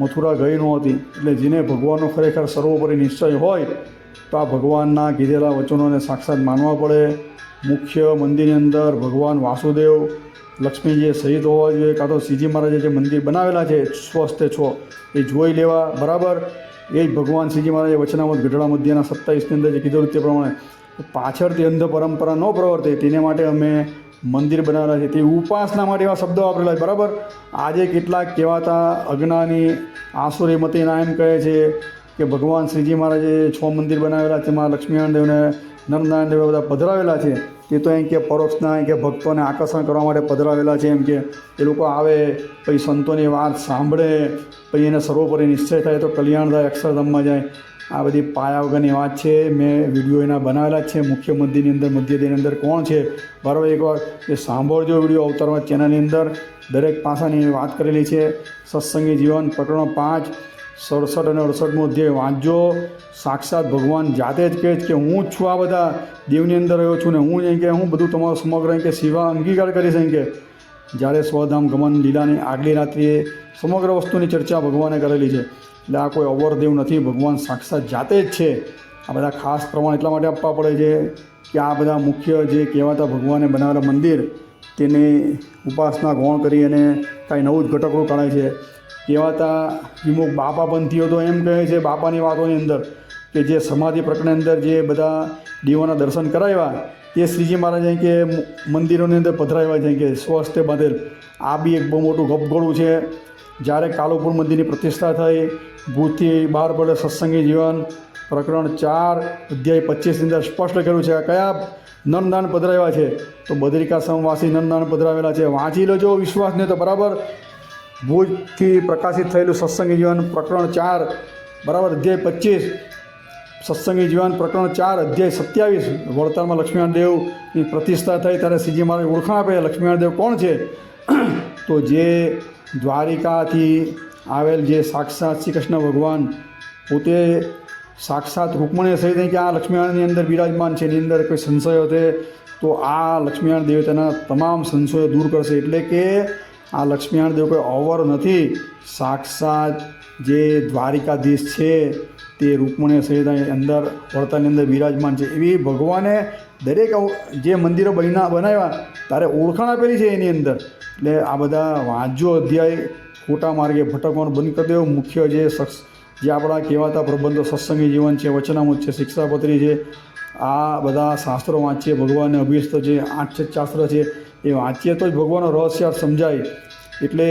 મથુરા ગઈ નહોતી. એટલે જેને ભગવાનનો ખરેખર સર્વોપરી નિશ્ચય હોય તો આ ભગવાનના કીધેલા વચનોને સાક્ષાત માનવા પડે. મુખ્ય મંદિરની અંદર ભગવાન વાસુદેવ લક્ષ્મીજી સહિત હોવા જોઈએ, કાં તો શ્રીજી મહારાજે જે મંદિર બનાવેલા છે સ્વસ્થ છો એ જોઈ લેવા, બરાબર. એ જ ભગવાન શ્રીજી મહારાજે વચનામૃત ગઢડા મધ્યના 27ની અંદર જે કીધું તે પ્રમાણે પાછળથી અંધ પરંપરા ન પ્રવર્તે તેને માટે અમે મંદિર બનાવેલા છે, તે ઉપાસના માટે એવા શબ્દો વાપરેલા છે, બરાબર. આજે કેટલાક કહેવાતા અજ્ઞાની આસુરી મતીના એમ કહે છે કે ભગવાન શ્રીજી મહારાજે 6 મંદિર બનાવેલા છે, તેમાં લક્ષ્મીનારાયણ દેવને નરનારાયણ દેવ બધા પધરાવેલા છે, તે તો એમ કે પરોક્ષના એમ કે ભક્તોને આકર્ષણ કરવા માટે પધરાવેલા છે. એમ કે એ લોકો આવે પછી સંતોની વાત સાંભળે પછી એને સર્વોપરી નિશ્ચય થાય તો કલ્યાણ થાય, અક્ષરધામમાં જાય. આ બધી પાયા વગરની વાત છે. મેં વિડીયો એના બનાવેલા જ છે. મુખ્ય મંદિરની અંદર મધ્યદેની અંદર કોણ છે, બરાબર. એકવાર એ સાંભળજો વિડીયો. અવતારમાં ચેનલની અંદર દરેક પાસાની વાત કરેલી છે. સત્સંગી જીવન પ્રકરણ 5, 67 અને 68મો અધ્યાય વાંચજો. સાક્ષાત ભગવાન જાતે જ કહે છે કે હું જ છું, આ બધા દેવની અંદર રહ્યો છું ને હું જ કે હું બધું તમારો સમગ્ર કે સેવા અંગીકાર કરીશ. કે જ્યારે સ્વધામ ગમન લીલાની આગલી રાત્રિએ સમગ્ર વસ્તુની ચર્ચા ભગવાને કરેલી છે. એટલે આ કોઈ અવરદેવ નથી, ભગવાન સાક્ષાત જાતે જ છે. આ બધા ખાસ પ્રમાણ એટલા માટે આપવા પડે છે કે આ બધા મુખ્ય જે કહેવાતા ભગવાને બનાવેલા મંદિર તેની ઉપાસના ગૌણ કરી અને કાંઈ નવું જ ઘટકડું કાઢે છે. કહેવાતા વિમુખ બાપાપંથીઓ તો એમ કહે છે બાપાની વાતોની અંદર કે જે સમાધિ પ્રકરણની અંદર જે બધા દેવોના દર્શન કરાવ્યા તે શ્રીજી મહારાજે કે મંદિરોની અંદર પધરાવ્યા છે કે સ્વસ્થ બાંધેલ. આ બી એક બહુ મોટું ગપગોળું છે. જ્યારે કાલુપુર મંદિરની પ્રતિષ્ઠા થઈ, ભૂતથી બહાર પડે સત્સંગી જીવન પ્રકરણ 4 અધ્યાય 25ની અંદર સ્પષ્ટ કર્યું છે કયા નરનારાયણ પધરાવ્યા છે. તો બદ્રિકાશ્રમવાસી નરનારાયણ પધરાવેલા છે. વાંચી લેજો, વિશ્વાસ નહીં તો બરાબર. ભુજથી પ્રકાશિત થયેલું સત્સંગી જીવન પ્રકરણ 4, બરાબર, અધ્યાય 25, સત્સંગી જીવન પ્રકરણ 4 અધ્યાય 27. વડતાલમાં લક્ષ્મીનારાયણ દેવની પ્રતિષ્ઠા થઈ ત્યારે શ્રીજી મહારાજ ઓળખાણ આપે લક્ષ્મીનારાયણ દેવ કોણ છે. તો જે દ્વારિકાથી આવેલ જે સાક્ષાત શ્રી કૃષ્ણ ભગવાન પોતે સાક્ષાત રૂકમણી સહિત કે આ લક્ષ્મીનારાયણની અંદર બિરાજમાન છે. એની અંદર કોઈ સંશયો છે તો આ લક્ષ્મીનારાયણ દેવ તેના તમામ સંશયો દૂર કરશે. એટલે કે આ લક્ષ્મીનારાયણ દેવ કોઈ અવર નથી, સાક્ષાત જે દ્વારિકાધીશ છે તે રૂકમણી સહિત અંદર વડતાલની અંદર બિરાજમાન છે. એવી ભગવાને દરેક જે મંદિરો બનાવ્યા ત્યારે ઓળખાણ આપેલી છે એની અંદર. એટલે આ બધા વાંચજો અધ્યાય, ખોટા માર્ગે ભટકવાનું બંધ કરી દેવું. મુખ્ય જે આપણા કહેવાતા પ્રબંધો સત્સંગી જીવન છે, વચનામૃત છે, શિક્ષાપત્રી છે, આ બધા શાસ્ત્રો વાંચીએ. ભગવાનને અભિષ્ટ જે 8 શાસ્ત્ર છે એ વાંચીએ તો જ ભગવાનનો રહસ્ય સમજાય. એટલે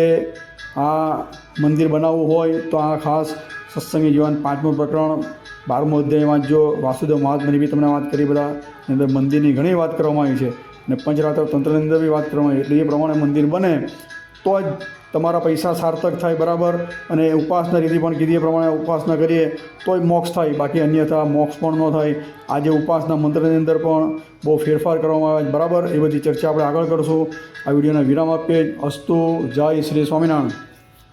આ મંદિર બનાવવું હોય તો આ ખાસ સત્સંગી જીવન 5મું પ્રકરણ 12મો અધ્યાય વાંચજો. વાસુદેવ મહાત્માની બી તમને વાત કરી. બધા અંદર મંદિરની ઘણી વાત કરવામાં આવી છે અને પંચરાત્ર તંત્રની અંદર બી વાત કરવામાં આવી. એટલે એ પ્રમાણે મંદિર બને તો જ તમારા પૈસા સાર્થક થાય, બરાબર. અને ઉપાસના રીતિ પણ કીધી એ પ્રમાણે ઉપાસના કરીએ તો જ મોક્ષ થાય, બાકી અન્યથા મોક્ષ પણ ન થાય. આજે ઉપાસના મંત્રની અંદર પણ બહુ ફેરફાર કરવામાં આવે છે, બરાબર. એ બધી ચર્ચા આપણે આગળ કરશું. આ વિડીયોને વિરામ આપીએ. અસ્તુ. જય શ્રી સ્વામિનારાયણ.